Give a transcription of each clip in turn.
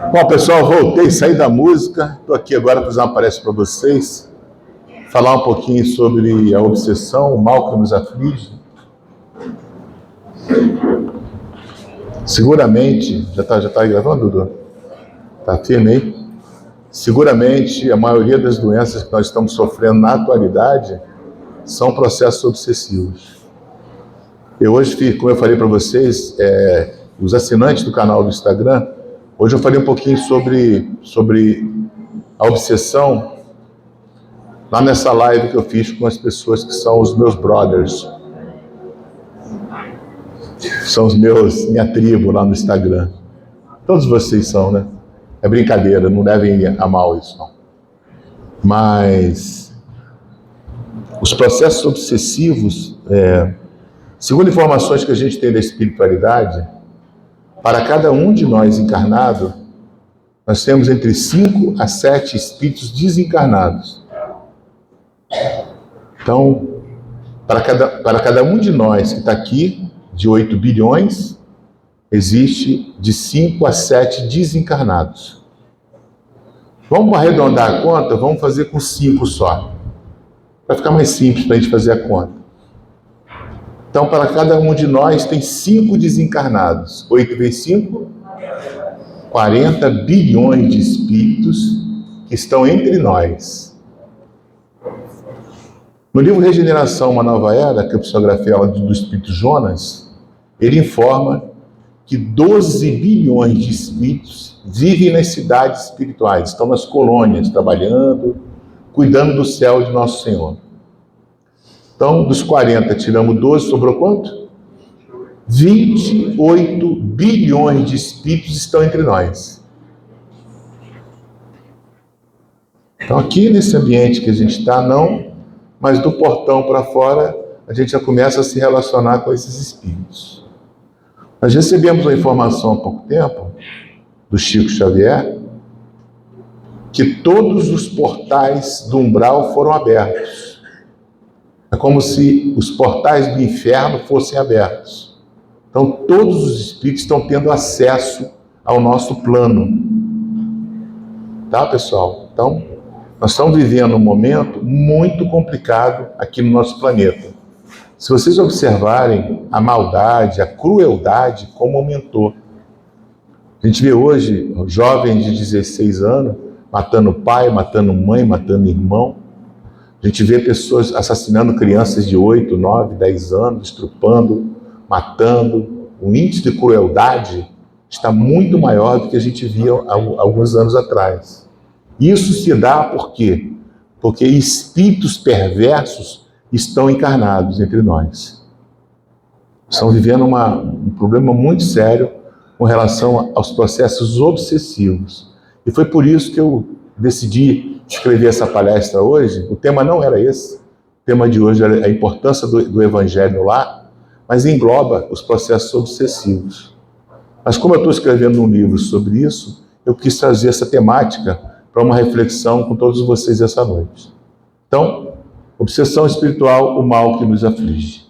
Bom, pessoal, voltei, saí da música, estou aqui agora para fazer uma palestra para vocês, falar um pouquinho sobre a obsessão, o mal que nos aflige. Seguramente, já tá gravando, Dudu? Tá firme aí? Seguramente, a maioria das doenças que nós estamos sofrendo na atualidade são processos obsessivos. Eu hoje, como eu falei para vocês, os assinantes do canal do Instagram, hoje eu falei um pouquinho sobre a obsessão lá nessa live que eu fiz com as pessoas que são os meus brothers. São minha tribo lá no Instagram. Todos vocês são, né? É brincadeira, não devem a mal isso, não. Mas os processos obsessivos, segundo informações que a gente tem da espiritualidade, para cada um de nós encarnado, nós temos entre 5 a 7 espíritos desencarnados. Então, para cada um de nós que está aqui, de 8 bilhões, existe de 5 a 7 desencarnados. Vamos arredondar a conta? Vamos fazer com 5 só. Vai ficar mais simples para a gente fazer a conta. Então, para cada um de nós, tem 5 desencarnados. 8 vezes 5, 40 bilhões de espíritos que estão entre nós. No livro Regeneração, Uma Nova Era, que eu psicografei do Espírito Jonas, ele informa que 12 bilhões de espíritos vivem nas cidades espirituais, estão nas colônias, trabalhando, cuidando do céu de Nosso Senhor. Então, dos 40, tiramos 12, sobrou quanto? 28 bilhões de espíritos estão entre nós. Então, aqui nesse ambiente que a gente está, não, mas do portão para fora, a gente já começa a se relacionar com esses espíritos. Nós recebemos uma informação há pouco tempo, do Chico Xavier, que todos os portais do umbral foram abertos. É como se os portais do inferno fossem abertos. Então, todos os espíritos estão tendo acesso ao nosso plano. Tá, pessoal? Então, nós estamos vivendo um momento muito complicado aqui no nosso planeta. Se vocês observarem a maldade, a crueldade, como aumentou. A gente vê hoje jovens de 16 anos matando pai, matando mãe, matando irmão. A gente vê pessoas assassinando crianças de 8, 9, 10 anos, estrupando, matando. O índice de crueldade está muito maior do que a gente via há alguns anos atrás. Isso se dá por quê? Porque espíritos perversos estão encarnados entre nós. Estão vivendo um problema muito sério com relação aos processos obsessivos. E foi por isso que eu decidi escrever essa palestra hoje. O tema não era esse. O tema de hoje era a importância do Evangelho lá, mas engloba os processos obsessivos. Mas como eu estou escrevendo um livro sobre isso, eu quis trazer essa temática para uma reflexão com todos vocês essa noite. Então, obsessão espiritual, o mal que nos aflige.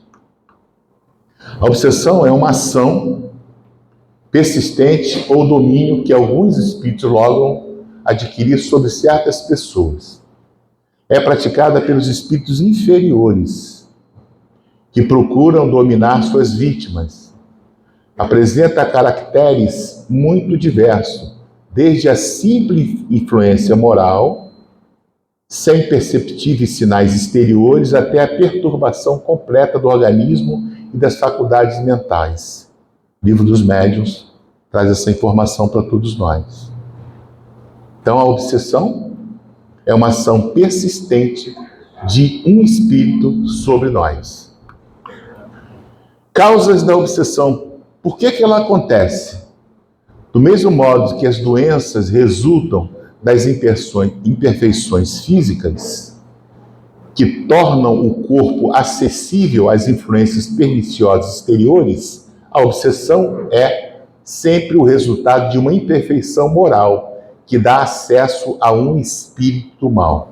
A obsessão é uma ação persistente ou domínio que alguns espíritos logram adquirir sobre certas pessoas. É praticada pelos espíritos inferiores, que procuram dominar suas vítimas. Apresenta caracteres muito diversos, desde a simples influência moral, sem perceptíveis sinais exteriores, até a perturbação completa do organismo e das faculdades mentais. O Livro dos Médiuns traz essa informação para todos nós. Então, a obsessão é uma ação persistente de um espírito sobre nós. Causas da obsessão. Por que ela acontece? Do mesmo modo que as doenças resultam das imperfeições físicas, que tornam o corpo acessível às influências perniciosas exteriores, a obsessão é sempre o resultado de uma imperfeição moral, que dá acesso a um espírito mau.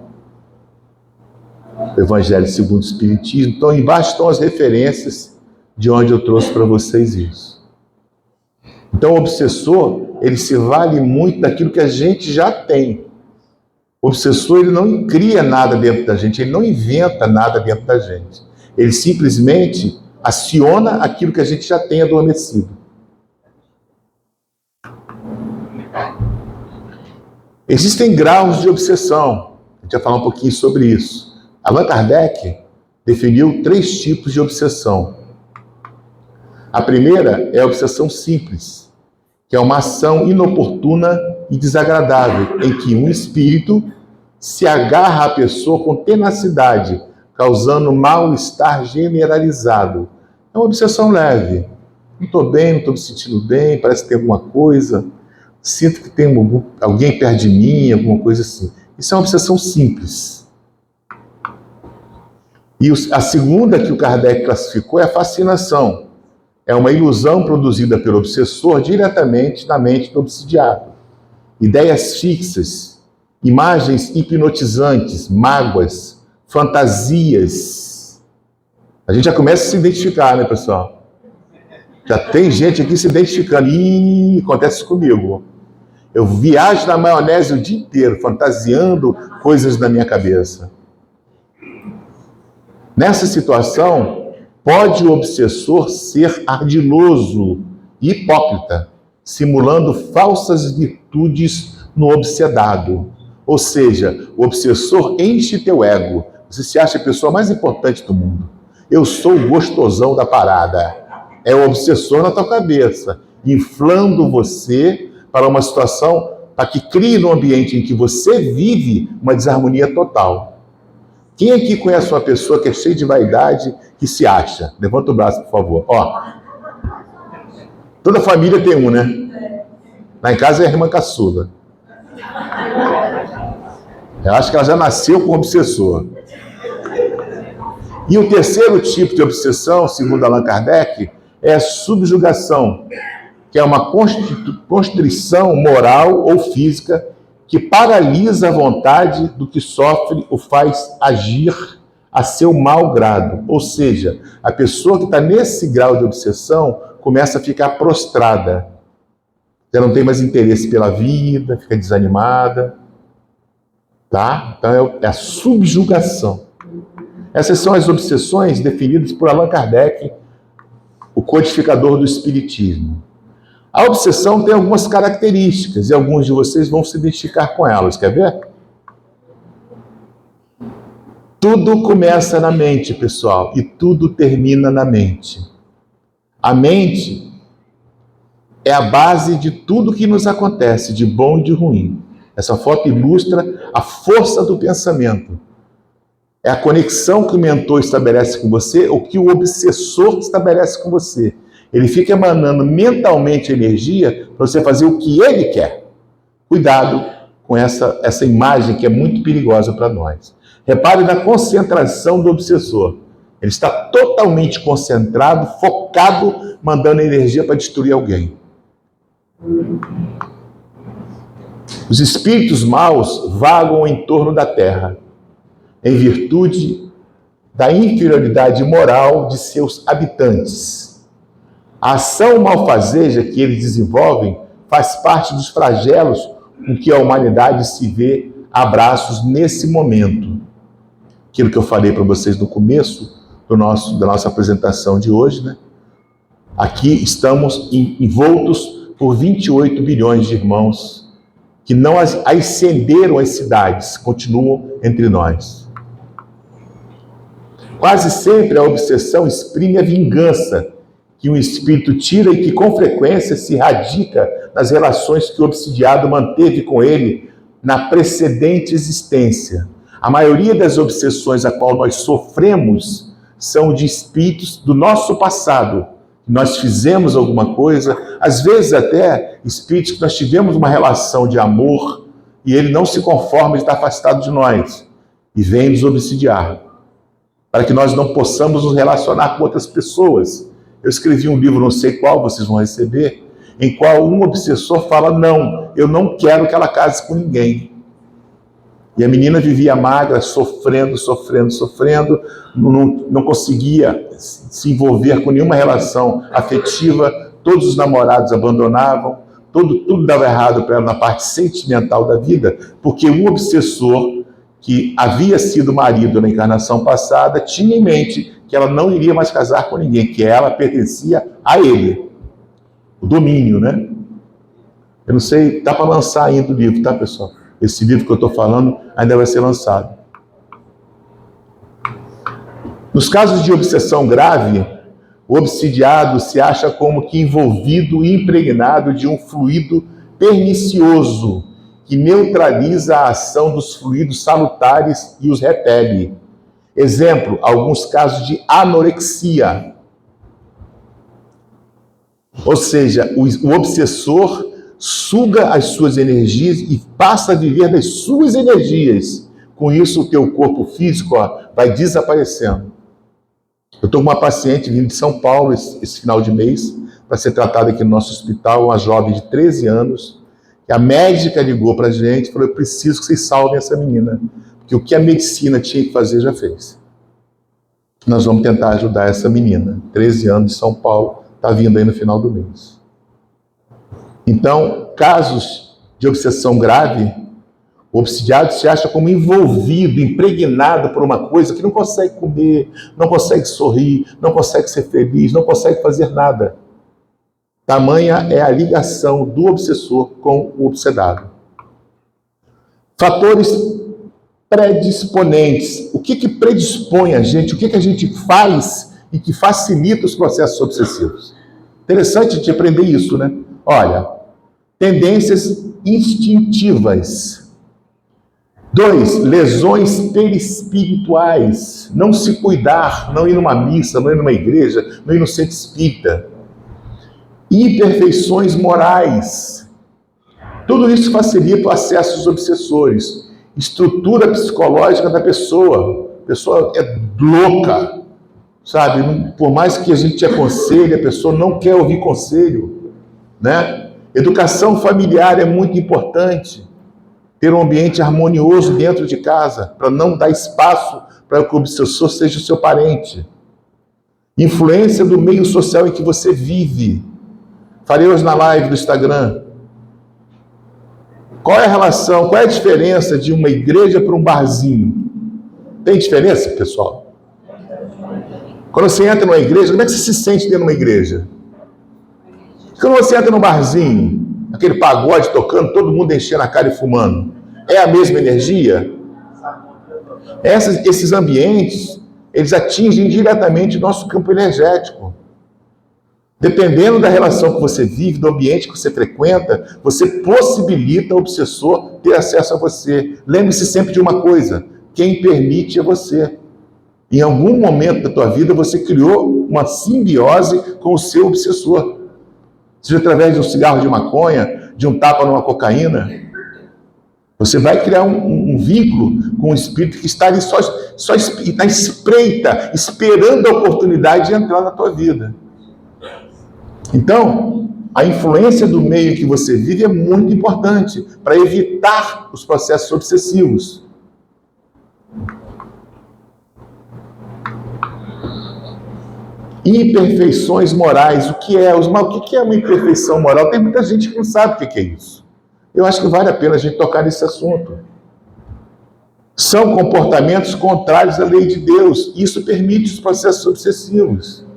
Evangelho segundo o Espiritismo. Então, embaixo estão as referências de onde eu trouxe para vocês isso. Então, o obsessor ele se vale muito daquilo que a gente já tem. O obsessor, ele não cria nada dentro da gente, ele não inventa nada dentro da gente. Ele simplesmente aciona aquilo que a gente já tem adormecido. Existem graus de obsessão. A gente vai falar um pouquinho sobre isso. Allan Kardec definiu 3 tipos de obsessão. A primeira é a obsessão simples, que é uma ação inoportuna e desagradável, em que um espírito se agarra à pessoa com tenacidade, causando mal-estar generalizado. É uma obsessão leve. Não estou bem, não estou me sentindo bem, parece que tem alguma coisa, sinto que tem alguém perto de mim, alguma coisa assim. Isso é uma obsessão simples. E a segunda que o Kardec classificou é a fascinação. É uma ilusão produzida pelo obsessor diretamente na mente do obsidiado. Ideias fixas, imagens hipnotizantes, mágoas, fantasias. A gente já começa a se identificar, né, pessoal? Já tem gente aqui se identificando. Ih, acontece comigo. Eu viajo na maionese o dia inteiro, fantasiando coisas na minha cabeça. Nessa situação, pode o obsessor ser ardiloso e hipócrita, simulando falsas virtudes no obsedado. Ou seja, o obsessor enche teu ego. Você se acha a pessoa mais importante do mundo. Eu sou o gostosão da parada. É o obsessor na tua cabeça, inflando você para uma situação para que crie no ambiente em que você vive uma desarmonia total. Quem aqui conhece uma pessoa que é cheia de vaidade, que se acha? Levanta o braço, por favor. Ó, toda família tem um, né? Lá em casa é a irmã caçula. Eu acho que ela já nasceu com obsessor. E o terceiro tipo de obsessão, segundo Allan Kardec, é a subjugação, que é uma constrição moral ou física que paralisa a vontade do que sofre ou faz agir a seu mau grado. Ou seja, a pessoa que está nesse grau de obsessão começa a ficar prostrada. Já não tem mais interesse pela vida, fica desanimada. Tá? Então é a subjugação. Essas são as obsessões definidas por Allan Kardec, o codificador do Espiritismo. A obsessão tem algumas características e alguns de vocês vão se identificar com elas. Quer ver? Tudo começa na mente, pessoal, e tudo termina na mente. A mente é a base de tudo que nos acontece, de bom e de ruim. Essa foto ilustra a força do pensamento. É a conexão que o mentor estabelece com você, ou que o obsessor estabelece com você. Ele fica emanando mentalmente energia para você fazer o que ele quer. Cuidado com essa imagem que é muito perigosa para nós. Repare na concentração do obsessor. Ele está totalmente concentrado, focado, mandando energia para destruir alguém. Os espíritos maus vagam em torno da Terra, em virtude da inferioridade moral de seus habitantes. A ação malfazeja que eles desenvolvem faz parte dos flagelos com que a humanidade se vê a braços nesse momento. Aquilo que eu falei para vocês no começo da nossa apresentação de hoje, né? Aqui estamos envoltos por 28 bilhões de irmãos que não ascenderam as cidades, continuam entre nós. Quase sempre a obsessão exprime a vingança que um espírito tira e que com frequência se radica nas relações que o obsidiado manteve com ele na precedente existência. A maioria das obsessões a qual nós sofremos são de espíritos do nosso passado. Nós fizemos alguma coisa, às vezes até espíritos que nós tivemos uma relação de amor e ele não se conforma de estar afastado de nós e vem nos obsidiar, para que nós não possamos nos relacionar com outras pessoas. Eu escrevi um livro, não sei qual, vocês vão receber, em qual um obsessor fala, não, eu não quero que ela case com ninguém. E a menina vivia magra, sofrendo, não conseguia se envolver com nenhuma relação afetiva, todos os namorados abandonavam, tudo dava errado para ela na parte sentimental da vida, porque o obsessor, que havia sido marido na encarnação passada, tinha em mente que ela não iria mais casar com ninguém, que ela pertencia a ele. O domínio, né? Eu não sei, tá para lançar ainda o livro, tá, pessoal? Esse livro que eu estou falando ainda vai ser lançado. Nos casos de obsessão grave, o obsidiado se acha como que envolvido e impregnado de um fluido pernicioso que neutraliza a ação dos fluidos salutares e os repele. Exemplo, alguns casos de anorexia. Ou seja, o obsessor suga as suas energias e passa a viver das suas energias. Com isso, o teu corpo físico vai desaparecendo. Eu estou com uma paciente vindo de São Paulo esse final de mês para ser tratada aqui no nosso hospital, uma jovem de 13 anos. E a médica ligou para a gente e falou: eu preciso que vocês salvem essa menina, porque o que a medicina tinha que fazer já fez. Nós vamos tentar ajudar essa menina, 13 anos, de São Paulo, está vindo aí no final do mês. Então, casos de obsessão grave, o obsidiado se acha como envolvido, impregnado por uma coisa que não consegue comer, não consegue sorrir, não consegue ser feliz, não consegue fazer nada. Tamanha é a ligação do obsessor com o obsedado. Fatores predisponentes. O que predispõe a gente? O que a gente faz e que facilita os processos obsessivos? Interessante a gente aprender isso, né? Olha, tendências instintivas. 2, lesões perispirituais. Não se cuidar, não ir numa missa, não ir numa igreja, não ir no centro espírita. Imperfeições morais. Tudo isso facilita o acesso aos obsessores. Estrutura psicológica da pessoa. A pessoa é louca, sabe? Por mais que a gente aconselhe, a pessoa não quer ouvir conselho, né? Educação familiar é muito importante. Ter um ambiente harmonioso dentro de casa, para não dar espaço para que o obsessor seja o seu parente. Influência do meio social em que você vive. Falei hoje na live do Instagram. Qual é a relação, qual é a diferença de uma igreja para um barzinho? Tem diferença, pessoal? Quando você entra numa igreja, como é que você se sente dentro de uma igreja? Quando você entra num barzinho, aquele pagode tocando, todo mundo enchendo a cara e fumando, é a mesma energia? Esses ambientes, eles atingem diretamente o nosso campo energético. Dependendo da relação que você vive, do ambiente que você frequenta, você possibilita o obsessor ter acesso a você. Lembre-se sempre de uma coisa: quem permite é você. Em algum momento da tua vida, você criou uma simbiose com o seu obsessor. Seja através de um cigarro de maconha, de um tapa numa cocaína. Você vai criar um vínculo com o espírito que está ali só na espreita, esperando a oportunidade de entrar na tua vida. Então, a influência do meio que você vive é muito importante para evitar os processos obsessivos. Imperfeições morais. O que é uma imperfeição moral? Tem muita gente que não sabe o que é isso. Eu acho que vale a pena a gente tocar nesse assunto. São comportamentos contrários à lei de Deus. Isso permite os processos obsessivos.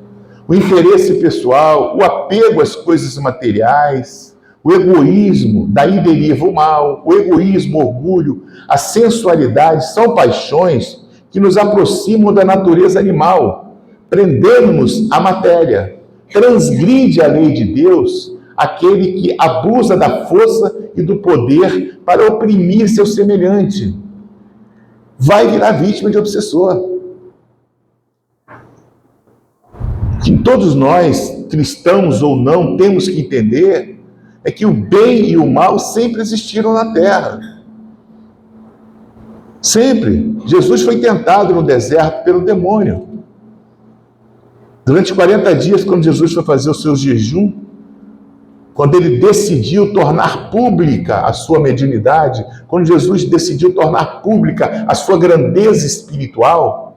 O interesse pessoal, o apego às coisas materiais, o egoísmo, daí deriva o mal, o egoísmo, o orgulho, a sensualidade, são paixões que nos aproximam da natureza animal, prendendo-nos à matéria. Transgride a lei de Deus aquele que abusa da força e do poder para oprimir seu semelhante. Vai virar vítima de obsessor. Que todos nós, cristãos ou não, temos que entender é que o bem e o mal sempre existiram na Terra. Sempre. Jesus foi tentado no deserto pelo demônio. Durante 40 dias, quando Jesus foi fazer o seu jejum, quando ele decidiu tornar pública a sua mediunidade, quando Jesus decidiu tornar pública a sua grandeza espiritual,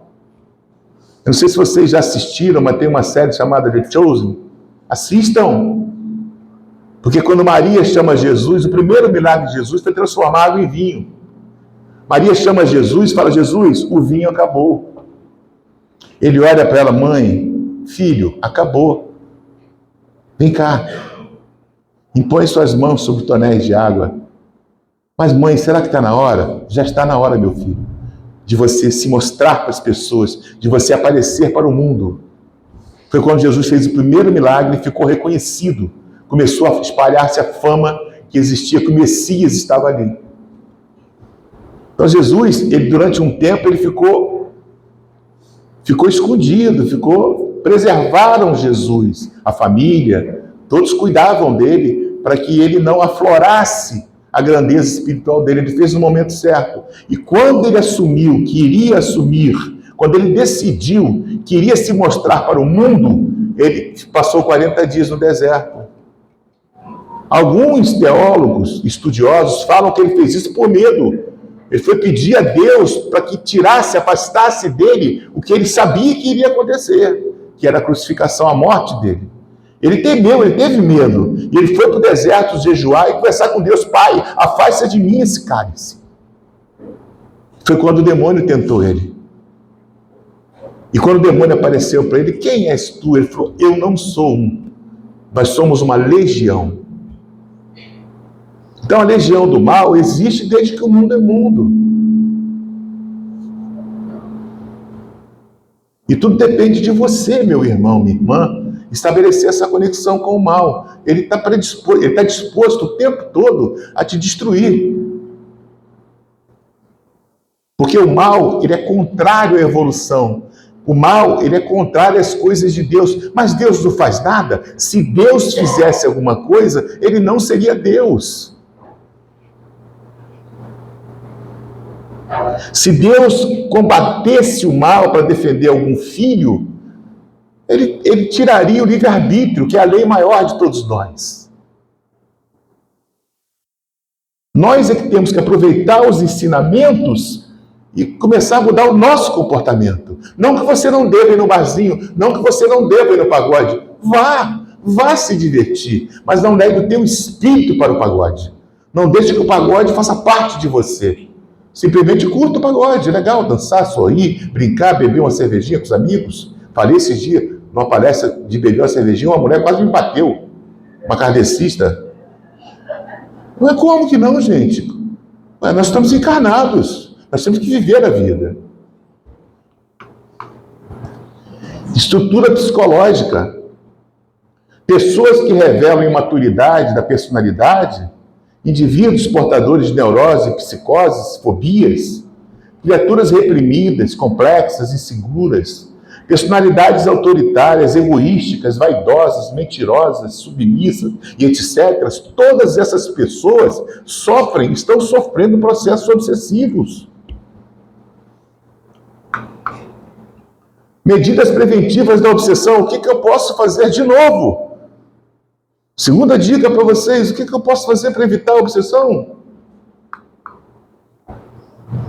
eu não sei se vocês já assistiram, mas tem uma série chamada The Chosen. Assistam. Porque quando Maria chama Jesus, o primeiro milagre de Jesus foi transformar água em vinho. Maria chama Jesus e fala: Jesus, o vinho acabou. Ele olha para ela: mãe, filho, acabou. Vem cá, impõe suas mãos sobre tonéis de água. Mas mãe, será que está na hora? Já está na hora, meu filho, de você se mostrar para as pessoas, de você aparecer para o mundo. Foi quando Jesus fez o primeiro milagre e ficou reconhecido. Começou a espalhar-se a fama que existia, que o Messias estava ali. Então Jesus, ele, durante um tempo, ele ficou escondido, preservaram Jesus, a família, todos cuidavam dele para que ele não aflorasse a grandeza espiritual dele. Ele fez no momento certo. E quando ele assumiu que iria assumir, quando ele decidiu que iria se mostrar para o mundo, ele passou 40 dias no deserto. Alguns teólogos, estudiosos, falam que ele fez isso por medo. Ele foi pedir a Deus para que tirasse, afastasse dele o que ele sabia que iria acontecer, que era a crucificação, a morte dele. Ele temeu, ele teve medo. E ele foi para o deserto jejuar e conversar com Deus: Pai, afasta de mim esse cálice. Foi quando o demônio tentou ele. E quando o demônio apareceu para ele: quem és tu? Ele falou: eu não sou um. Nós somos uma legião. Então a legião do mal existe desde que o mundo é mundo. E tudo depende de você, meu irmão, minha irmã, estabelecer essa conexão com o mal. Ele está disposto o tempo todo a te destruir. Porque o mal, ele é contrário à evolução. O mal, ele é contrário às coisas de Deus. Mas Deus não faz nada. Se Deus fizesse alguma coisa, ele não seria Deus. Se Deus combatesse o mal para defender algum filho, ele tiraria o livre-arbítrio, que é a lei maior de todos nós. Nós é que temos que aproveitar os ensinamentos e começar a mudar o nosso comportamento. Não que você não deva ir no barzinho, não que você não deva ir no pagode. Vá se divertir, mas não leve o teu espírito para o pagode. Não deixe que o pagode faça parte de você. Simplesmente curta o pagode, é legal dançar, sorrir, brincar, beber uma cervejinha com os amigos. Falei esses dias, numa palestra de beber uma cervejinha, uma mulher quase me bateu, uma kardecista. Não é como que não, gente? Nós estamos encarnados, nós temos que viver a vida. Estrutura psicológica. Pessoas que revelam imaturidade da personalidade, indivíduos portadores de neurose, psicoses, fobias, criaturas reprimidas, complexas, inseguras, personalidades autoritárias, egoísticas, vaidosas, mentirosas, submissas e etc. Todas essas pessoas estão sofrendo processos obsessivos. Medidas preventivas da obsessão. O que eu posso fazer de novo? Segunda dica para vocês: o que eu posso fazer para evitar a obsessão?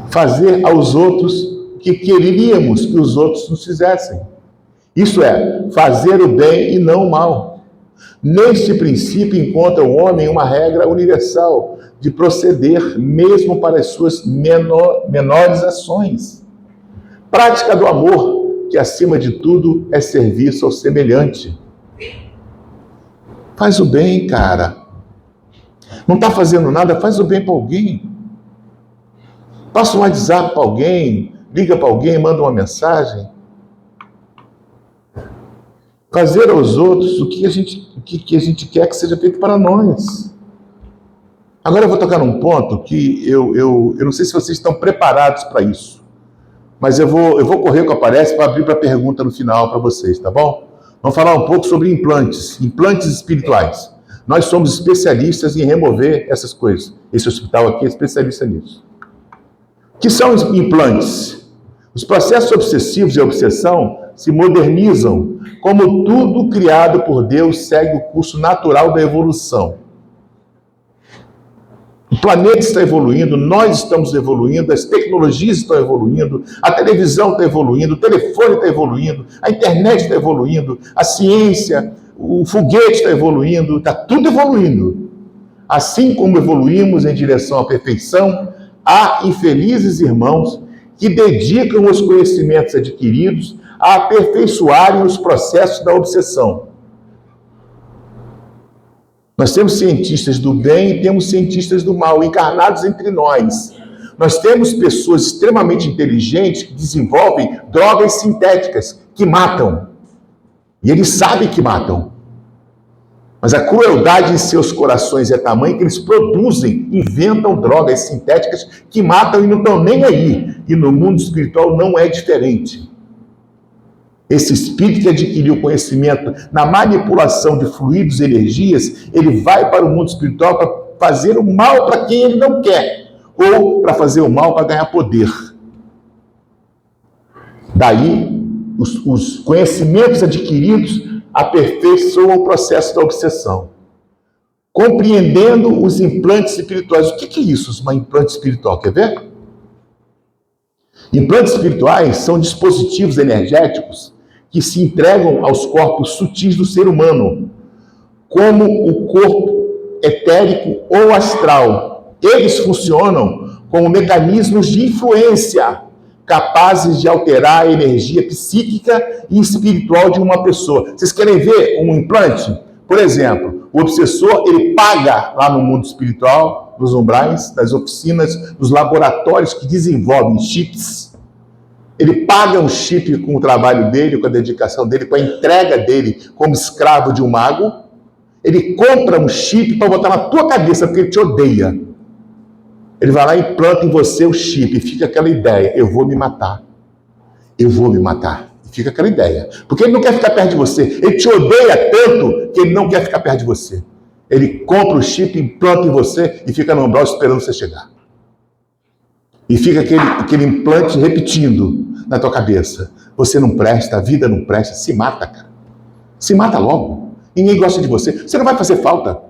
Fazer aos outros o que queríamos que os outros nos fizessem. Isso é, fazer o bem e não o mal. Neste princípio encontra o homem uma regra universal de proceder mesmo para as suas menores ações. Prática do amor, que acima de tudo é serviço ao semelhante. Faz o bem, cara. Não está fazendo nada, faz o bem para alguém. Passa um WhatsApp para alguém, liga para alguém, manda uma mensagem. Fazer aos outros o que a gente quer que seja feito para nós. Agora eu vou tocar num ponto que eu não sei se vocês estão preparados para isso. Mas eu vou correr com a palestra para abrir para pergunta no final para vocês, tá bom? Vamos falar um pouco sobre implantes espirituais. Nós somos especialistas em remover essas coisas. Esse hospital aqui é especialista nisso. O que são implantes? Os processos obsessivos e a obsessão se modernizam, como tudo criado por Deus segue o curso natural da evolução. O planeta está evoluindo, nós estamos evoluindo, as tecnologias estão evoluindo, a televisão está evoluindo, o telefone está evoluindo, a internet está evoluindo, a ciência, o foguete está evoluindo, está tudo evoluindo. Assim como evoluímos em direção à perfeição, há infelizes irmãos que dedicam os conhecimentos adquiridos a aperfeiçoarem os processos da obsessão. Nós temos cientistas do bem e temos cientistas do mal, encarnados entre nós. Nós temos pessoas extremamente inteligentes que desenvolvem drogas sintéticas, que matam. E eles sabem que matam. Mas a crueldade em seus corações é tamanha que eles produzem, inventam drogas sintéticas que matam e não estão nem aí. E no mundo espiritual não é diferente. Esse espírito que adquiriu conhecimento na manipulação de fluidos e energias, ele vai para o mundo espiritual para fazer o mal para quem ele não quer, ou para fazer o mal para ganhar poder. Daí, os conhecimentos adquiridos aperfeiçoam o processo da obsessão. Compreendendo os implantes espirituais. O que é isso, um implante espiritual? Quer ver? Implantes espirituais são dispositivos energéticos que se entregam aos corpos sutis do ser humano, como o corpo etérico ou astral. Eles funcionam como mecanismos de influência, capazes de alterar a energia psíquica e espiritual de uma pessoa. Vocês querem ver um implante? Por exemplo, o obsessor, ele paga lá no mundo espiritual, nos umbrais, nas oficinas, nos laboratórios que desenvolvem chips. Ele paga um chip com o trabalho dele, com a dedicação dele, com a entrega dele como escravo de um mago. Ele compra um chip para botar na tua cabeça, porque ele te odeia. Ele vai lá e implanta em você o chip, e fica aquela ideia, eu vou me matar. Eu vou me matar. E fica aquela ideia. Porque ele não quer ficar perto de você. Ele te odeia tanto que ele não quer ficar perto de você. Ele compra o chip, implanta em você e fica no umbral esperando você chegar. E fica aquele implante repetindo na tua cabeça. Você não presta, a vida não presta, se mata, cara. Se mata logo. Ninguém gosta de você. Você não vai fazer falta.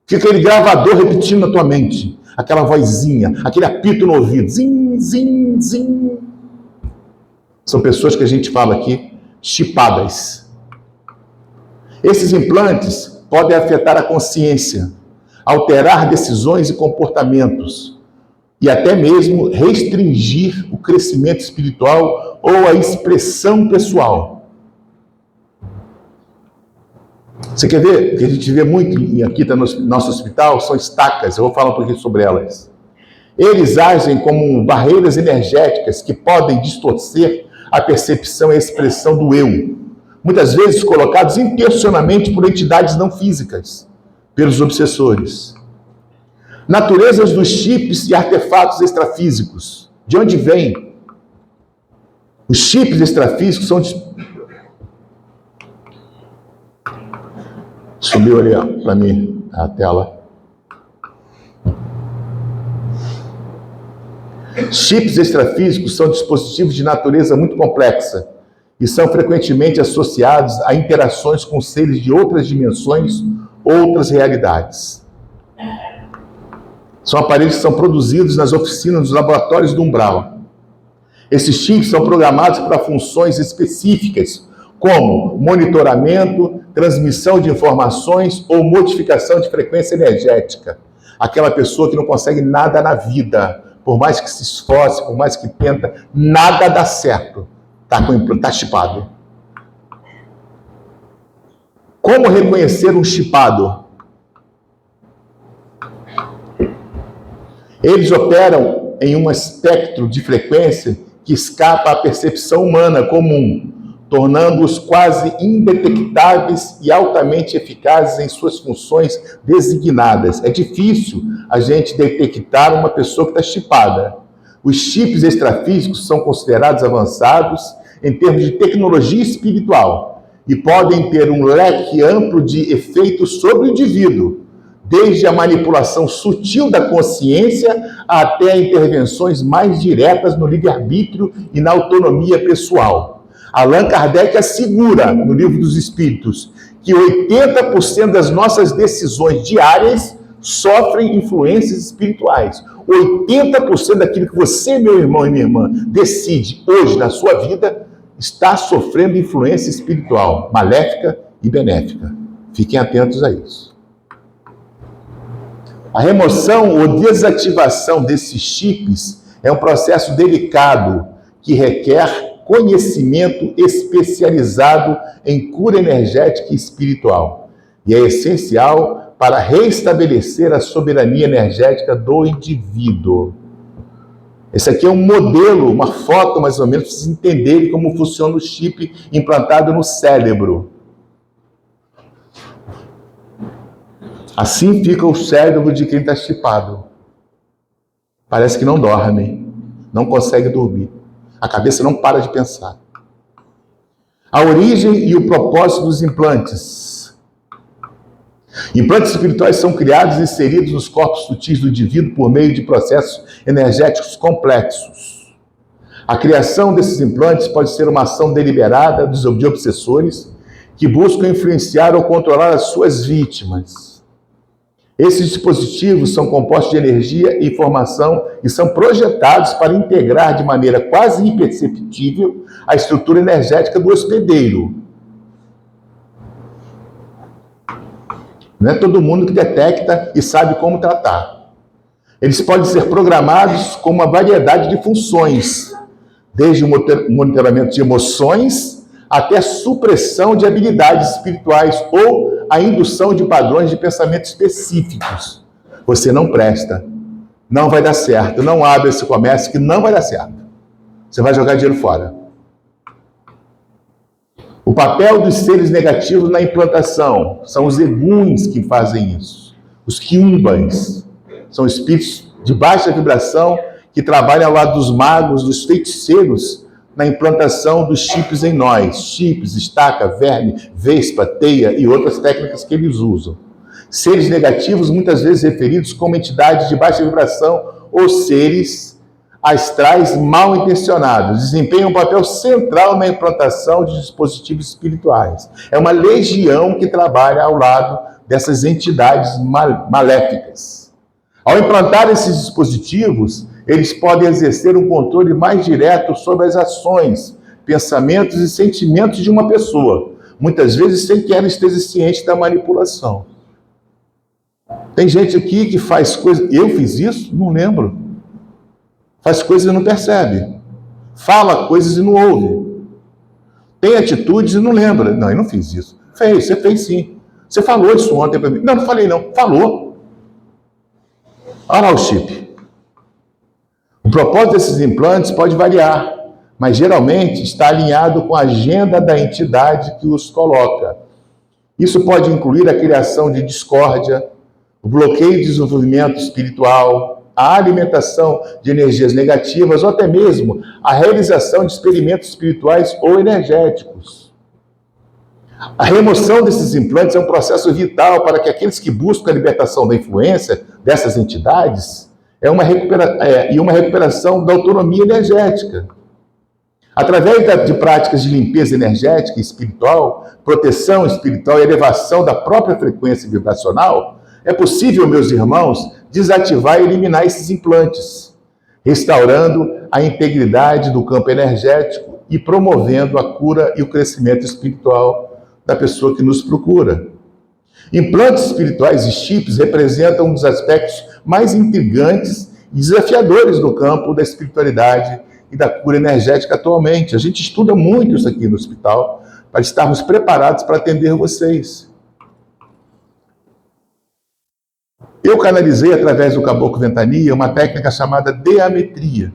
Fica aquele gravador repetindo na tua mente. Aquela vozinha, aquele apito no ouvido. Zim, zim, zim. São pessoas que a gente fala aqui, chipadas. Esses implantes podem afetar a consciência, alterar decisões e comportamentos, e até mesmo restringir o crescimento espiritual ou a expressão pessoal. Você quer ver? O que a gente vê muito aqui no nosso hospital são estacas. Eu vou falar um pouquinho sobre elas. Eles agem como barreiras energéticas que podem distorcer a percepção e a expressão do eu, muitas vezes colocados intencionalmente por entidades não físicas, pelos obsessores. Naturezas dos chips e artefatos extrafísicos. De onde vem? Os chips extrafísicos são... Subiu ali, para mim, a tela. Chips extrafísicos são dispositivos de natureza muito complexa e são frequentemente associados a interações com seres de outras dimensões, outras realidades. São aparelhos que são produzidos nas oficinas dos laboratórios do umbral. Esses chips são programados para funções específicas, como monitoramento, transmissão de informações ou modificação de frequência energética. Aquela pessoa que não consegue nada na vida, por mais que se esforce, por mais que tenta, nada dá certo. Está chipado. Como reconhecer um chipado? Eles operam em um espectro de frequência que escapa à percepção humana comum, tornando-os quase indetectáveis e altamente eficazes em suas funções designadas. É difícil a gente detectar uma pessoa que está chipada. Os chips extrafísicos são considerados avançados em termos de tecnologia espiritual e podem ter um leque amplo de efeitos sobre o indivíduo, desde a manipulação sutil da consciência até intervenções mais diretas no livre-arbítrio e na autonomia pessoal. Allan Kardec assegura, no Livro dos Espíritos, que 80% das nossas decisões diárias sofrem influências espirituais. 80% daquilo que você, meu irmão e minha irmã, decide hoje na sua vida está sofrendo influência espiritual, maléfica e benéfica. Fiquem atentos a isso. A remoção ou desativação desses chips é um processo delicado que requer conhecimento especializado em cura energética e espiritual. E é essencial para restabelecer a soberania energética do indivíduo. Esse aqui é um modelo, uma foto mais ou menos, para vocês entenderem como funciona o chip implantado no cérebro. Assim fica o cérebro de quem está chipado. Parece que não dorme, não consegue dormir. A cabeça não para de pensar. A origem e o propósito dos implantes. Implantes espirituais são criados e inseridos nos corpos sutis do indivíduo por meio de processos energéticos complexos. A criação desses implantes pode ser uma ação deliberada de obsessores que buscam influenciar ou controlar as suas vítimas. Esses dispositivos são compostos de energia e informação e são projetados para integrar de maneira quase imperceptível a estrutura energética do hospedeiro. Não é todo mundo que detecta e sabe como tratar. Eles podem ser programados com uma variedade de funções, desde o monitoramento de emoções até a supressão de habilidades espirituais ou a indução de padrões de pensamento específicos. Você não presta, não vai dar certo, não abre esse comércio que não vai dar certo. Você vai jogar dinheiro fora. O papel dos seres negativos na implantação são os eguns que fazem isso. Os quiumbas são espíritos de baixa vibração que trabalham ao lado dos magos, dos feiticeiros, na implantação dos chips em nós. Chips, estaca, verme, vespa, teia e outras técnicas que eles usam. Seres negativos, muitas vezes referidos como entidades de baixa vibração ou seres astrais mal intencionados, desempenham um papel central na implantação de dispositivos espirituais. É uma legião que trabalha ao lado dessas entidades maléficas. Ao implantar esses dispositivos, eles podem exercer um controle mais direto sobre as ações, pensamentos e sentimentos de uma pessoa, muitas vezes sem que ela esteja ciente da manipulação. Tem gente aqui que faz coisas... Eu fiz isso? Não lembro. Faz coisas e não percebe. Fala coisas e não ouve. Tem atitudes e não lembra. Não, eu não fiz isso. Fez, você fez sim. Você falou isso ontem para mim. Não, não falei não. Falou. Olha lá o chip. O propósito desses implantes pode variar, mas geralmente está alinhado com a agenda da entidade que os coloca. Isso pode incluir a criação de discórdia, o bloqueio de desenvolvimento espiritual, a alimentação de energias negativas ou até mesmo a realização de experimentos espirituais ou energéticos. A remoção desses implantes é um processo vital para que aqueles que buscam a libertação da influência dessas entidades e uma recuperação da autonomia energética. Através de práticas de limpeza energética e espiritual, proteção espiritual e elevação da própria frequência vibracional, é possível, meus irmãos, desativar e eliminar esses implantes, restaurando a integridade do campo energético e promovendo a cura e o crescimento espiritual da pessoa que nos procura. Implantes espirituais e chips representam um dos aspectos mais intrigantes e desafiadores do campo da espiritualidade e da cura energética atualmente. A gente estuda muito isso aqui no hospital para estarmos preparados para atender vocês. Eu canalizei através do Caboclo Ventania uma técnica chamada diametria,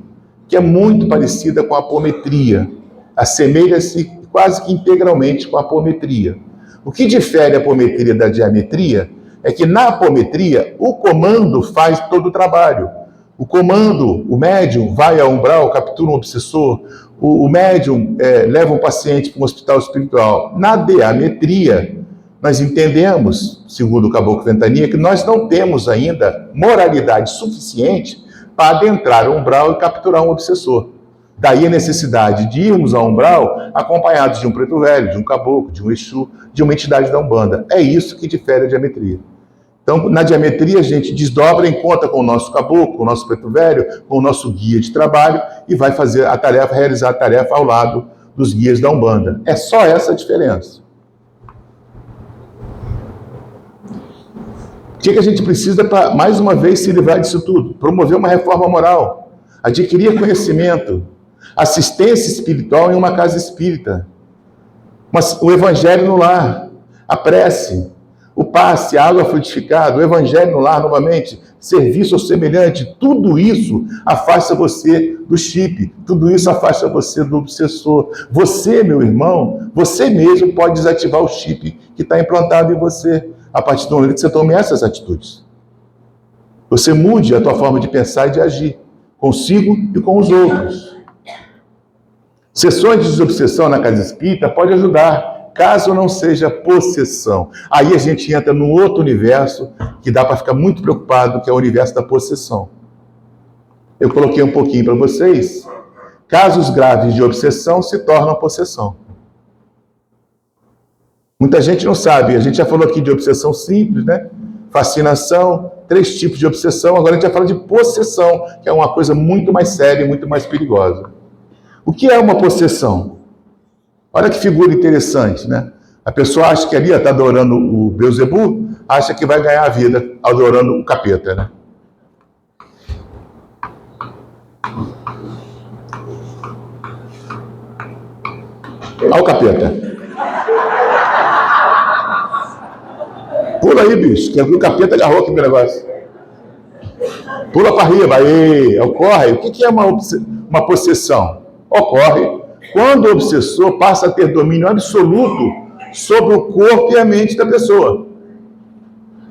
que é muito parecida com a apometria, assemelha-se quase que integralmente com a apometria. O que difere a apometria da diametria é que na apometria o comando faz todo o trabalho. O comando, o médium vai ao umbral, captura um obsessor, o médium leva um paciente para um hospital espiritual. Na diametria, nós entendemos, segundo o Caboclo Ventania, que nós não temos ainda moralidade suficiente para adentrar o umbral e capturar um obsessor. Daí a necessidade de irmos ao umbral acompanhados de um preto velho, de um caboclo, de um exu, de uma entidade da Umbanda. É isso que difere a diametria. Então, na diametria, a gente desdobra em conta com o nosso caboclo, com o nosso preto velho, com o nosso guia de trabalho e vai fazer a tarefa, realizar a tarefa ao lado dos guias da Umbanda. É só essa a diferença. que a gente precisa para, mais uma vez, se livrar disso tudo? Promover uma reforma moral, adquirir conhecimento, assistência espiritual em uma casa espírita, o evangelho no lar, a prece, o passe, a água frutificada, o evangelho no lar novamente, serviço ao semelhante, tudo isso afasta você do chip, tudo isso afasta você do obsessor. Você, meu irmão, você mesmo pode desativar o chip que está implantado em você, a partir do momento que você tome essas atitudes. Você mude a tua forma de pensar e de agir, consigo e com os outros. Sessões de desobsessão na casa espírita pode ajudar, caso não seja possessão. Aí a gente entra num outro universo que dá para ficar muito preocupado, que é o universo da possessão. Eu coloquei um pouquinho para vocês. Casos graves de obsessão se tornam possessão. Muita gente não sabe. A gente já falou aqui de obsessão simples, né? Fascinação, 3 tipos de obsessão. Agora a gente vai falar de possessão, que é uma coisa muito mais séria e muito mais perigosa. O que é uma possessão? Olha que figura interessante, né? A pessoa acha que ali está adorando o Beelzebu, acha que vai ganhar a vida adorando o capeta, né? Olha o capeta. Pula aí, bicho, que o capeta agarrou aqui no negócio. Pula para riba, aí, ocorre. O que é uma possessão? Ocorre quando o obsessor passa a ter domínio absoluto sobre o corpo e a mente da pessoa,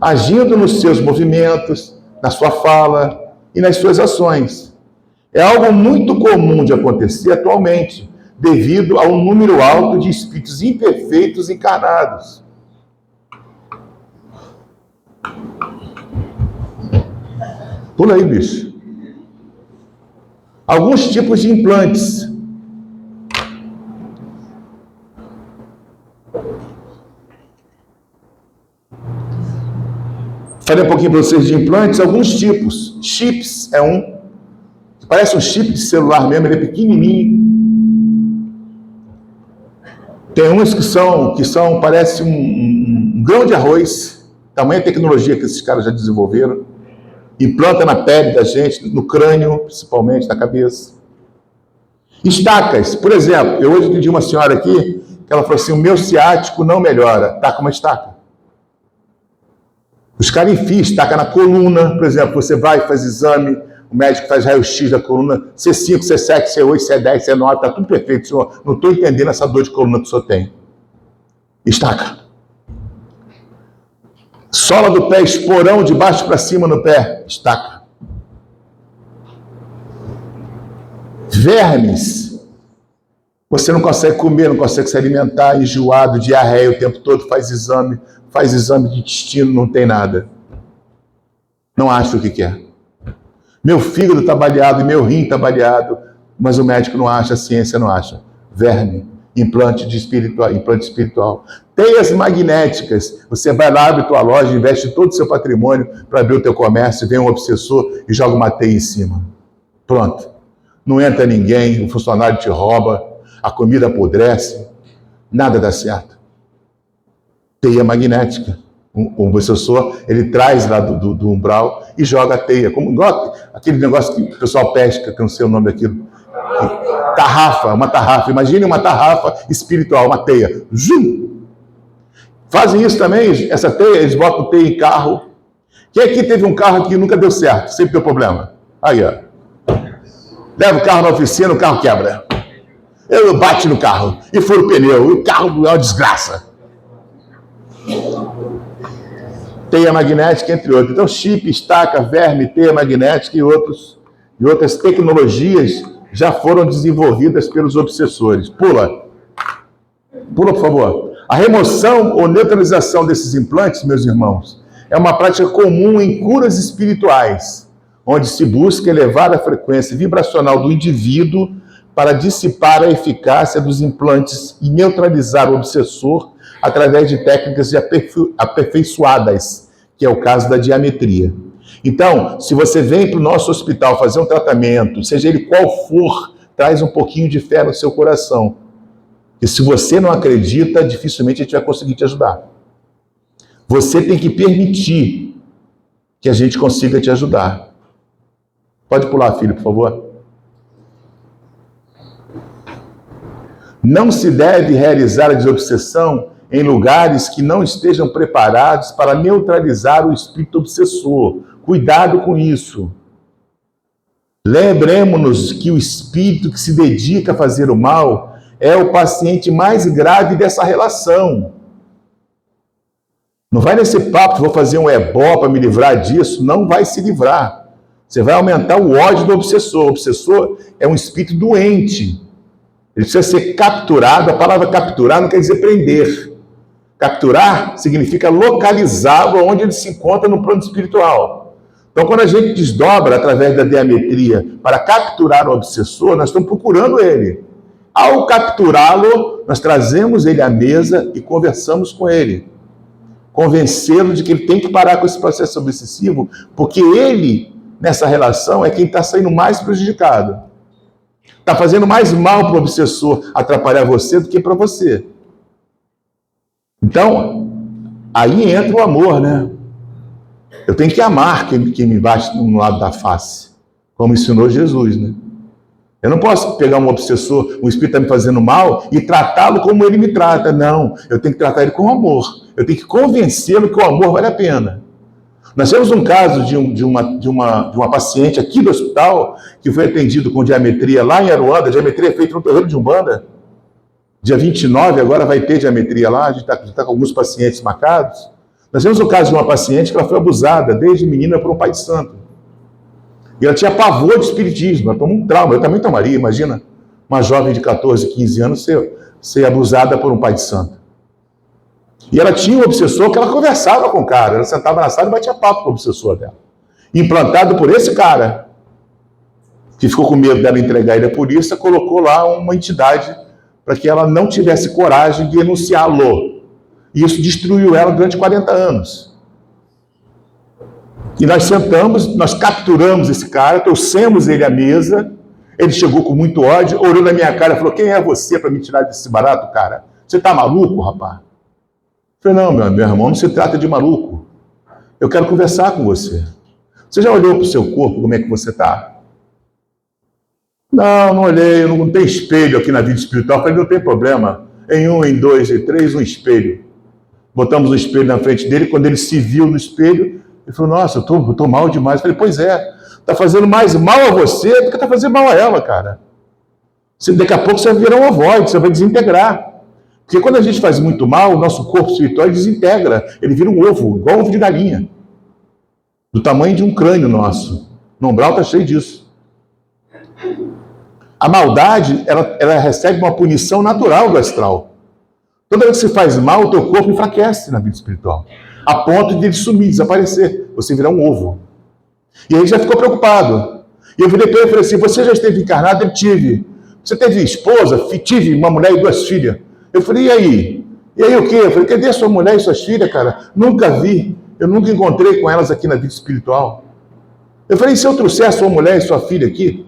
agindo nos seus movimentos, na sua fala e nas suas ações. É algo muito comum de acontecer atualmente, devido a um número alto de espíritos imperfeitos encarnados. Pula aí, bicho. Alguns tipos de implantes. Falei um pouquinho para vocês de implantes, alguns tipos. Chips é um, que parece um chip de celular mesmo, ele é pequenininho. Tem uns que são parece um grão de arroz, tamanha tecnologia que esses caras já desenvolveram. Implanta na pele da gente, no crânio, principalmente, na cabeça. Estacas, por exemplo, eu hoje atendi uma senhora aqui, que ela falou assim, o meu ciático não melhora, tá com uma estaca. Os caras enfiam estaca na coluna, por exemplo, você vai, faz exame, o médico faz raio-x da coluna, C5, C7, C8, C10, C9, tá tudo perfeito, senhor. Não estou entendendo essa dor de coluna que o senhor tem. Estaca. Sola do pé, esporão de baixo para cima no pé, estaca. Vermes. Você não consegue comer, não consegue se alimentar, enjoado, diarreia o tempo todo, faz exame de intestino, não tem nada. Não acha o que quer. Meu fígado está baleado e meu rim está baleado, mas o médico não acha, a ciência não acha. Verme, implante espiritual. Teias magnéticas. Você vai lá, abre tua loja, investe todo o seu patrimônio para abrir o teu comércio, vem um obsessor e joga uma teia em cima. Pronto. Não entra ninguém, o funcionário te rouba, a comida apodrece, nada dá certo. Teia magnética. O obsessor, ele traz lá do umbral e joga a teia. Igual aquele negócio que o pessoal pesca, que eu não sei o nome daquilo. Uma tarrafa. Imagine uma tarrafa espiritual, uma teia. Zum! Fazem isso também, essa teia, eles botam teia em carro. Quem aqui teve um carro que nunca deu certo? Sempre deu problema. Aí, ó. Leva o carro na oficina, o carro quebra. Eu bate no carro e furo o pneu. E o carro é uma desgraça. Teia magnética, entre outros. Então, chip, estaca, verme, teia magnética e outras tecnologias já foram desenvolvidas pelos obsessores. Pula, por favor. A remoção ou neutralização desses implantes, meus irmãos, é uma prática comum em curas espirituais, onde se busca elevar a frequência vibracional do indivíduo para dissipar a eficácia dos implantes e neutralizar o obsessor através de técnicas aperfeiçoadas, que é o caso da diametria. Então, se você vem para o nosso hospital fazer um tratamento, seja ele qual for, traz um pouquinho de fé no seu coração. E se você não acredita, dificilmente a gente vai conseguir te ajudar. Você tem que permitir que a gente consiga te ajudar. Pode pular, filho, por favor. Não se deve realizar a desobsessão em lugares que não estejam preparados para neutralizar o espírito obsessor. Cuidado com isso. Lembremos-nos que o espírito que se dedica a fazer o mal é o paciente mais grave dessa relação. Não vai nesse papo que vou fazer um ebó para me livrar disso. Não vai se livrar. Você vai aumentar o ódio do obsessor. O obsessor é um espírito doente. Ele precisa ser capturado. A palavra capturar não quer dizer prender. Capturar significa localizá-lo onde ele se encontra no plano espiritual. Então, quando a gente desdobra através da diametria para capturar o obsessor, nós estamos procurando ele. Ao capturá-lo, nós trazemos ele à mesa e conversamos com ele. Convencê-lo de que ele tem que parar com esse processo obsessivo, porque ele, nessa relação, é quem está saindo mais prejudicado. Está fazendo mais mal para o obsessor atrapalhar você do que para você. Então, aí entra o amor, né? Eu tenho que amar quem me bate no lado da face, como ensinou Jesus, né? Eu não posso pegar um obsessor, um espírito está me fazendo mal, e tratá-lo como ele me trata. Não, eu tenho que tratar ele com amor. Eu tenho que convencê-lo que o amor vale a pena. Nós temos um caso de uma paciente aqui do hospital que foi atendido com diametria lá em Aruanda. A diametria é feita no terreiro de Umbanda. Dia 29, agora vai ter diametria lá. A gente está com alguns pacientes marcados. Nós temos o caso de uma paciente que ela foi abusada desde menina por um pai de santo. E ela tinha pavor de espiritismo. Ela tomou um trauma. Eu também tomaria, imagina. Uma jovem de 14, 15 anos ser abusada por um pai de santo. E ela tinha um obsessor que ela conversava com o cara. Ela sentava na sala e batia papo com o obsessor dela. Implantado por esse cara, que ficou com medo dela entregar ele à polícia, colocou lá uma entidade para que ela não tivesse coragem de denunciá-lo. E isso destruiu ela durante 40 anos. E nós sentamos, nós capturamos esse cara, trouxemos ele à mesa. Ele chegou com muito ódio, olhou na minha cara e falou: quem é você para me tirar desse barato, cara? Você tá maluco, rapaz? Eu falei: não, meu irmão, não se trata de maluco. Eu quero conversar com você. Você já olhou para o seu corpo, como é que você está? Não, não olhei, não tem espelho aqui na vida espiritual. Eu falei: não tem problema. Em 1, em 2, em 3, um espelho. Botamos um espelho na frente dele. Quando ele se viu no espelho, ele falou: nossa, eu tô mal demais. Eu falei: pois é, está fazendo mais mal a você do que está fazendo mal a ela, cara. Daqui a pouco você vai virar um ovoide, você vai desintegrar. Porque quando a gente faz muito mal, o nosso corpo espiritual desintegra. Ele vira um ovo, igual um ovo de galinha. Do tamanho de um crânio nosso. No umbral está cheio disso. A maldade, ela recebe uma punição natural do astral. Toda vez que você faz mal, o teu corpo enfraquece na vida espiritual. A ponto de ele sumir, desaparecer. Você virar um ovo. E aí ele já ficou preocupado. E eu virei para ele e falei assim: você já esteve encarnado? Ele: tive. Você teve esposa? Tive uma mulher e 2 filhas. Eu falei: e aí? E aí o quê? Eu falei: cadê sua mulher e suas filhas, cara? Nunca vi. Eu nunca encontrei com elas aqui na vida espiritual. Eu falei: e se eu trouxer a sua mulher e sua filha aqui?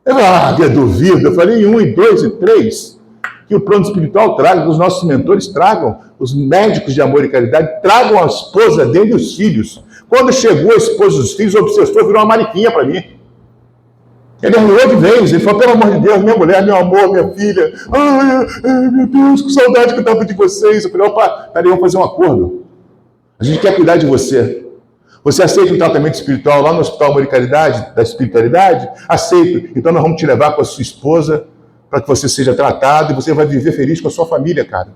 Eu falei: eu duvido. Eu falei: em 1, em 2, em 3, que o plano espiritual traga, que os nossos mentores tragam, os médicos de amor e caridade tragam a esposa dele e os filhos. Quando chegou a esposa e os filhos, o obsessor virou uma mariquinha para mim. Ele arrumou de vez, ele falou: pelo amor de Deus, minha mulher, meu amor, minha filha, ai, meu Deus, que saudade que eu estava de vocês. Eu falei: opa, peraí, vamos fazer um acordo. A gente quer cuidar de você. Você aceita um tratamento espiritual lá no Hospital Amor e Caridade, da espiritualidade? Aceito. Então nós vamos te levar com a sua esposa para que você seja tratado e você vai viver feliz com a sua família, cara.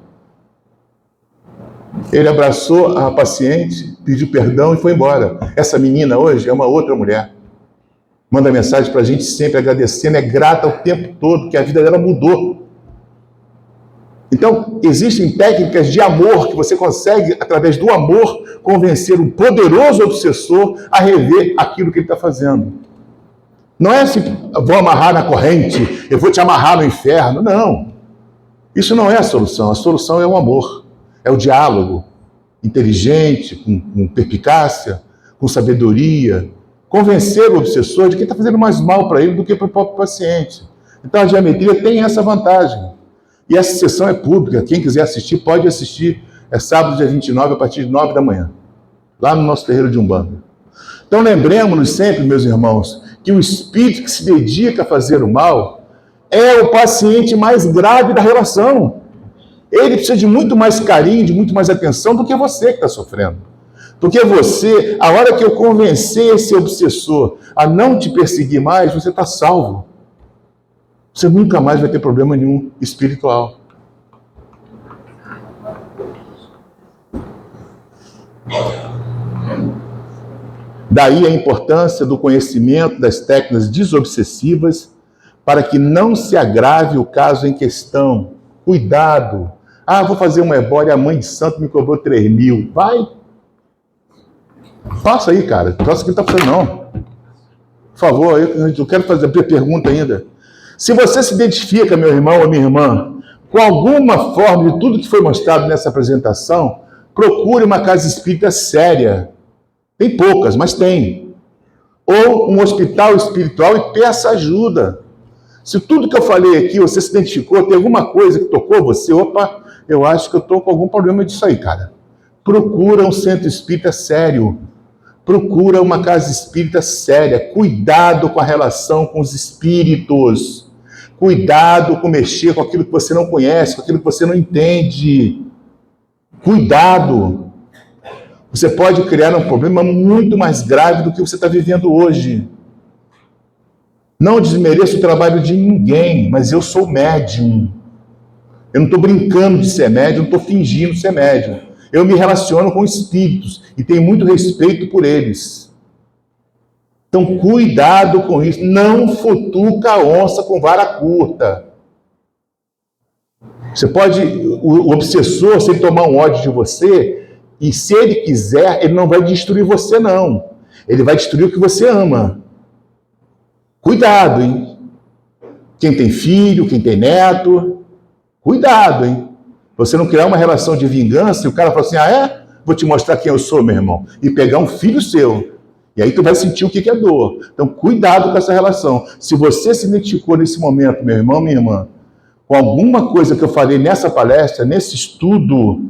Ele abraçou a paciente, pediu perdão e foi embora. Essa menina hoje é uma outra mulher. Manda mensagem para a gente sempre agradecendo, é grata o tempo todo, porque a vida dela mudou. Então, existem técnicas de amor que você consegue, através do amor, convencer um poderoso obsessor a rever aquilo que ele está fazendo. Não é assim: vou amarrar na corrente, eu vou te amarrar no inferno. Não. Isso não é a solução. A solução é o amor, é o diálogo inteligente, com perspicácia, com sabedoria. Convencer o obsessor de que está fazendo mais mal para ele do que para o próprio paciente. Então a geometria tem essa vantagem. E essa sessão é pública. Quem quiser assistir, pode assistir. É sábado, dia 29, a partir de 9 da manhã. Lá no nosso terreiro de Umbanda. Então lembremos-nos sempre, meus irmãos, que o espírito que se dedica a fazer o mal é o paciente mais grave da relação. Ele precisa de muito mais carinho, de muito mais atenção do que você que está sofrendo. Porque você, a hora que eu convencer esse obsessor a não te perseguir mais, você está salvo. Você nunca mais vai ter problema nenhum espiritual. Daí a importância do conhecimento das técnicas desobsessivas para que não se agrave o caso em questão. Cuidado. Ah, vou fazer uma ebória, a mãe de santo me cobrou 3 mil. Vai. Faça aí, cara. Faça o que não está fazendo, não. Por favor, eu quero fazer a pergunta ainda. Se você se identifica, meu irmão ou minha irmã, com alguma forma de tudo que foi mostrado nessa apresentação, procure uma casa espírita séria. Tem poucas, mas tem. Ou um hospital espiritual e peça ajuda. Se tudo que eu falei aqui você se identificou, tem alguma coisa que tocou você, opa, eu acho que eu estou com algum problema disso aí, cara. Procura um centro espírita sério. Procura uma casa espírita séria. Cuidado com a relação com os espíritos. Cuidado com mexer com aquilo que você não conhece, com aquilo que você não entende. Cuidado. Você pode criar um problema muito mais grave do que você está vivendo hoje. Não desmereço o trabalho de ninguém, mas eu sou médium. Eu não estou brincando de ser médium, não estou fingindo ser médium. Eu me relaciono com espíritos e tenho muito respeito por eles. Então, cuidado com isso. Não futuca a onça com vara curta. Você pode, o obsessor, se ele tomar um ódio de você, e se ele quiser, ele não vai destruir você, não. Ele vai destruir o que você ama. Cuidado, hein? Quem tem filho, quem tem neto, cuidado, hein? Você não criar uma relação de vingança e o cara fala assim, ah, é? Vou te mostrar quem eu sou, meu irmão. E pegar um filho seu. E aí tu vai sentir o que é dor. Então, cuidado com essa relação. Se você se identificou nesse momento, meu irmão, minha irmã, com alguma coisa que eu falei nessa palestra, nesse estudo,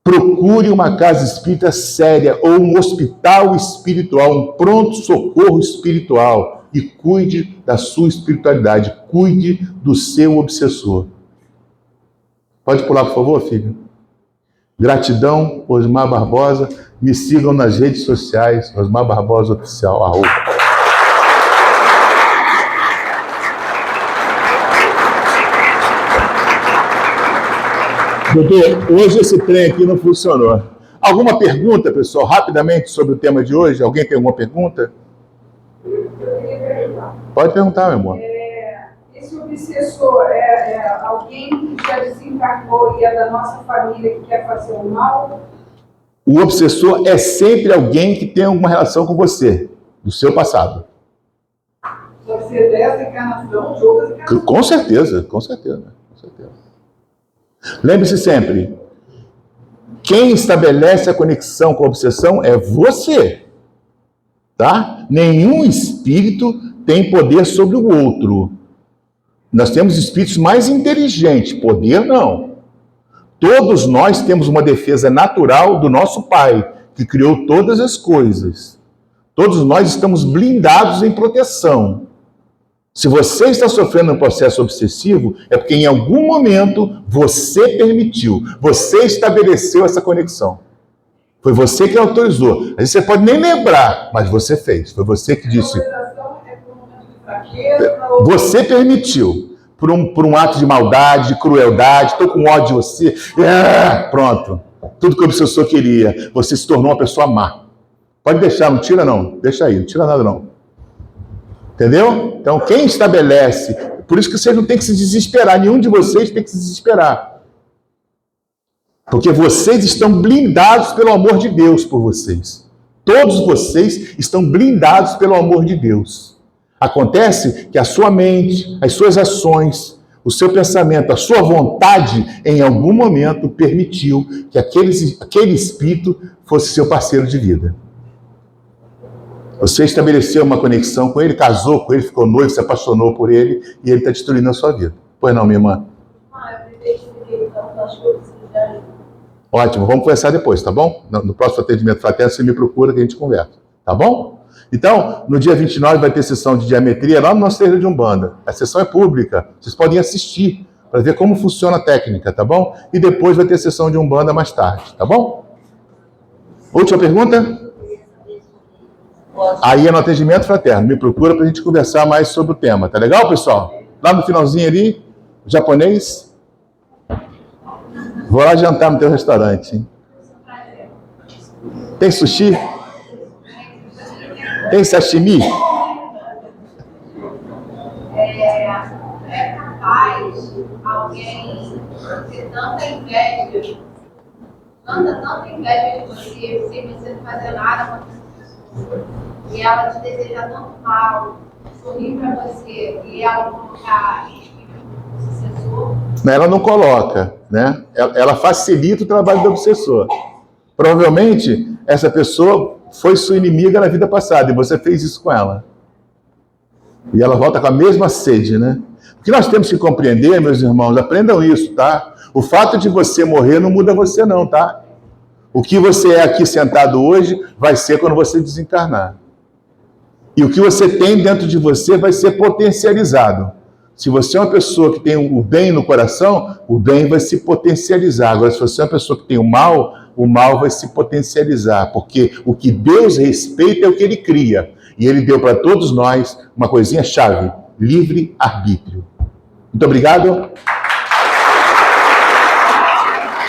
procure uma casa espírita séria ou um hospital espiritual, um pronto-socorro espiritual e cuide da sua espiritualidade, cuide do seu obsessor. Pode pular, por favor, filho? Gratidão, Osmar Barbosa. Me sigam nas redes sociais, Osmar Barbosa Oficial, @ Doutor, hoje esse trem aqui não funcionou. Alguma pergunta, pessoal, rapidamente sobre o tema de hoje? Alguém tem alguma pergunta? Pode perguntar, meu amor. Esse obsessor é alguém que já desencarnou e é da nossa família que quer fazer o mal? O obsessor é sempre alguém que tem alguma relação com você, do seu passado. Pode ser dessa encarnação, de outras encarnações. Com certeza, com certeza, com certeza. Lembre-se sempre, quem estabelece a conexão com a obsessão é você, tá? Nenhum espírito tem poder sobre o outro. Nós temos espíritos mais inteligentes, poder não. Todos nós temos uma defesa natural do nosso Pai, que criou todas as coisas. Todos nós estamos blindados em proteção. Se você está sofrendo um processo obsessivo, é porque em algum momento você permitiu, você estabeleceu essa conexão. Foi você que autorizou. Às vezes você pode nem lembrar, mas você fez. Foi você que disse. Você permitiu. Por um ato de maldade, de crueldade, estou com ódio de você. Pronto. Tudo que o obsessor queria. Você se tornou uma pessoa má. Pode deixar, não tira não. Deixa aí, não tira nada não. Entendeu? Então, quem estabelece... Por isso que vocês não têm que se desesperar. Nenhum de vocês tem que se desesperar. Porque vocês estão blindados pelo amor de Deus por vocês. Todos vocês estão blindados pelo amor de Deus. Acontece que a sua mente, as suas ações, o seu pensamento, a sua vontade, em algum momento permitiu que aquele espírito fosse seu parceiro de vida. Você estabeleceu uma conexão com ele, casou com ele, ficou noivo, se apaixonou por ele e ele está destruindo a sua vida. Pois não, minha irmã? Ótimo, vamos conversar depois, tá bom? No próximo atendimento fraterno você me procura que a gente conversa. Tá bom? Então, no dia 29 vai ter sessão de geometria lá no nosso terreiro de Umbanda. A sessão é pública, vocês podem assistir para ver como funciona a técnica, tá bom? E depois vai ter sessão de Umbanda mais tarde, tá bom? Última pergunta? Aí é no atendimento fraterno. Me procura para a gente conversar mais sobre o tema. Tá legal, pessoal? Lá no finalzinho ali, o japonês. Vou lá jantar no teu restaurante, hein? Tem sushi? Tem sashimi? É capaz alguém ter tanta inveja de você, sem você não fazer nada com essa pessoa, e ela te deseja tanto mal, sorrir pra você, e ela colocar sucessor? Ela não coloca, né? Ela facilita o trabalho do obsessor. Provavelmente, essa pessoa foi sua inimiga na vida passada e você fez isso com ela. E ela volta com a mesma sede, né? O que nós temos que compreender, meus irmãos, aprendam isso, tá? O fato de você morrer não muda você não, tá? O que você é aqui sentado hoje vai ser quando você desencarnar. E o que você tem dentro de você vai ser potencializado. Se você é uma pessoa que tem o bem no coração, o bem vai se potencializar. Agora, se você é uma pessoa que tem o mal vai se potencializar. Porque o que Deus respeita é o que Ele cria. E Ele deu para todos nós uma coisinha chave: livre-arbítrio. Muito obrigado.